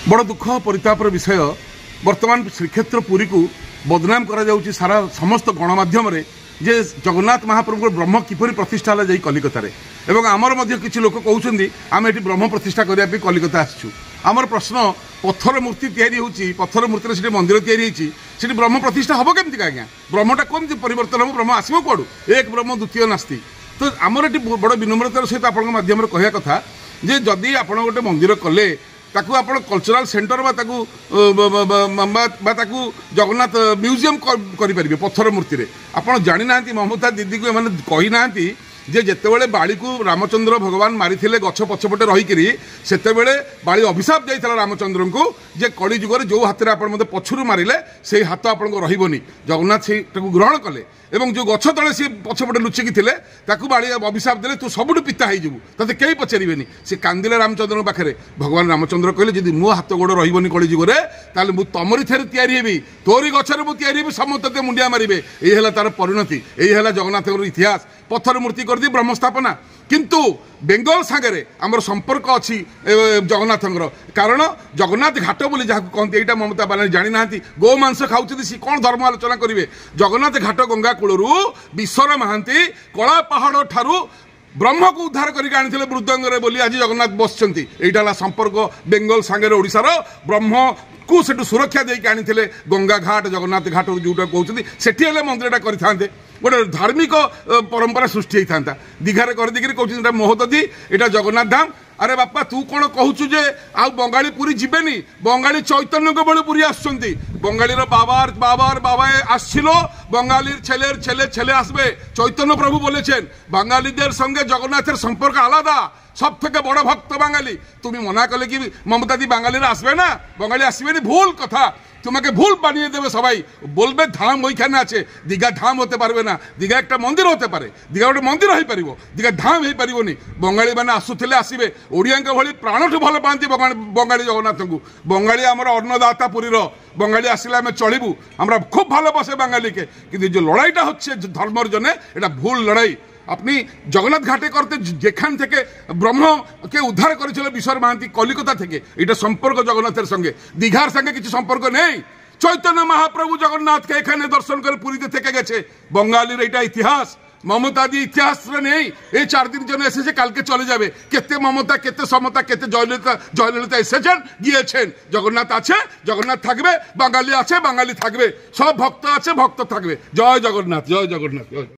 बड़ दुख परितापर विषय वर्तमान श्रीक्षेत्र पुरी को बदनाम करा जाउची सारा समस्त गणमाध्यम जे जगन्नाथ महाप्रभु ब्रह्म किपरि प्रतिष्ठा है कलिकतार एवं आमर मध्य किछि लोक कहउछन्ती आमे एठी ब्रह्म प्रतिष्ठा करिया पे कलिकता आछू। आमर प्रश्न पत्थर मूर्ति तैयारी होची पत्थर मूर्ति से मंदिर तैयारी होची सेठी ब्रह्म प्रतिष्ठा हबो केमति आज्ञा ब्रह्मटा केमति परिवर्तन हो ब्रह्म आसीबो कोडू एक ब्रह्म द्वितीय नास्ति। तो आमर एठी बड़ विनम्रतार सहित आपन माध्यम कहया कथा जे जदि आपण गोटे मंदिर कले ताकू आपण कल्चरल सेंटर ताकू जगन्नाथ म्यूजियम करें पत्थर मूर्ति रे आपण जानी ना ममता दीदी को एमाने कही ना जे जेतेबेले बाड़ी को रामचंद्र भगवान मारी गछ पछपटे रहीकि सेतेबेले बाड़ी अभिशाप जाइଥିଲା रामचंद्र को जे कली जुगर जो हाथ में आप पछरू मारे से हाथ आपको रही जगन्नाथ से ग्रहण कले एवं जो गछ तले सी पछपटे लुचिकी थे बाड़ी अभिशाप देले तू सबुठ पिता हो ते कहीं पचारे से कांदिले रामचंद्र पाखे भगवान रामचंद्र कहले जदि मो हाथ गोड़ रही कली जुगरे ताले मु तमरी थे तैयारी हेबी तोरी गछरे मु तैयारी हेबी समस्त मुंडिया मारे यही तार परिणति यही जगन्नाथ इतिहास पत्थर मूर्ति कर दी ब्रह्म स्थापना किंतु बेंगल सागरे आमर संपर्क अच्छी जगन्नाथ कारण जगन्नाथ घाट बोली जहाँ कहते यहाँ ममता बालानी जानी ना गो मांस खाऊँ सी कौन धर्म आलोचना करेंगे जगन्नाथ घाट गंगा कूलू विश्वर महांती कला पहाड़ ठारू ब्रह्म को उद्धार करके आनी मृदंगे बोली आज जगन्नाथ बसचंती यहाँ संपर्क बेंगल सागरे ओडिशार ब्रह्म को सेठू सुरक्षा देके आनी गंगा घाट जगन्नाथ घाट जोटा कहते से मंदिरटा करें गोटे धार्मिक परंपरा सृष्टि होता दीघार कर देखिए मोहददी यहाँ जगन्नाथ धाम अरे बापा तू कौन कहूँ जे आ बंगाली पुरी जीवेनी बंगाली चैतन्य को बड़े पुरी आसुंती बंगाली बाबार बाबार बाबा आसलो बंगाली छेले छेले छेले आसबे चैतन्य प्रभु बोले बांगालीদের संगे जगन्नाथের संपर्क आलादा सब থেকে बड़ भक्त बांगाली तुम मना कले कि ममता दी बांगाली आसबे ना बंगाली आसबे भूल कथा तुम्हें भूल बानिए देवे सबाई बोलबे धाम ओइखाने आछे दीघा धाम होते पारबे ना दीघा एक मंदिर होते पारे दीघा गोटे मंदिर हो पार दीघा धाम हो पारनी बंगाली मैंने आसुले आसबे ओडिया भली प्राणठू भल पाती बंगाली जगन्नाथ को बंगाली आमर अन्नदाता पुरीर बंगाली आसिले आम चलू हमारा खूब भल बसे बांगाली के कि जो लड़ाईटा होच्छे धर्मर जने एटा भूल लड़ाई अपनी जगन्नाथ घाटे करते जेखान थे ब्रह्म के उद्धार कर विश्वर महांती कलिकता थे ये संपर्क जगन्नाथ संगे दीघार संगे किसी संपर्क नहीं चैतन्य महाप्रभु जगन्नाथ के एखाने दर्शन कर पुरी थे गे बंगाली एटा इतिहास ममता दी इतिहास नहीं ये 4 दिन जन एसे कल के चले जाबे केते ममता केते समता केते जयललिता एसेছেন গিয়েছেন जगन्नाथ आछे जगन्नाथ থাকবে বাঙালি আছে বাঙালি থাকবে सब भक्त আছে भक्त থাকবে जय जगन्नाथ जय जगन्नाथ।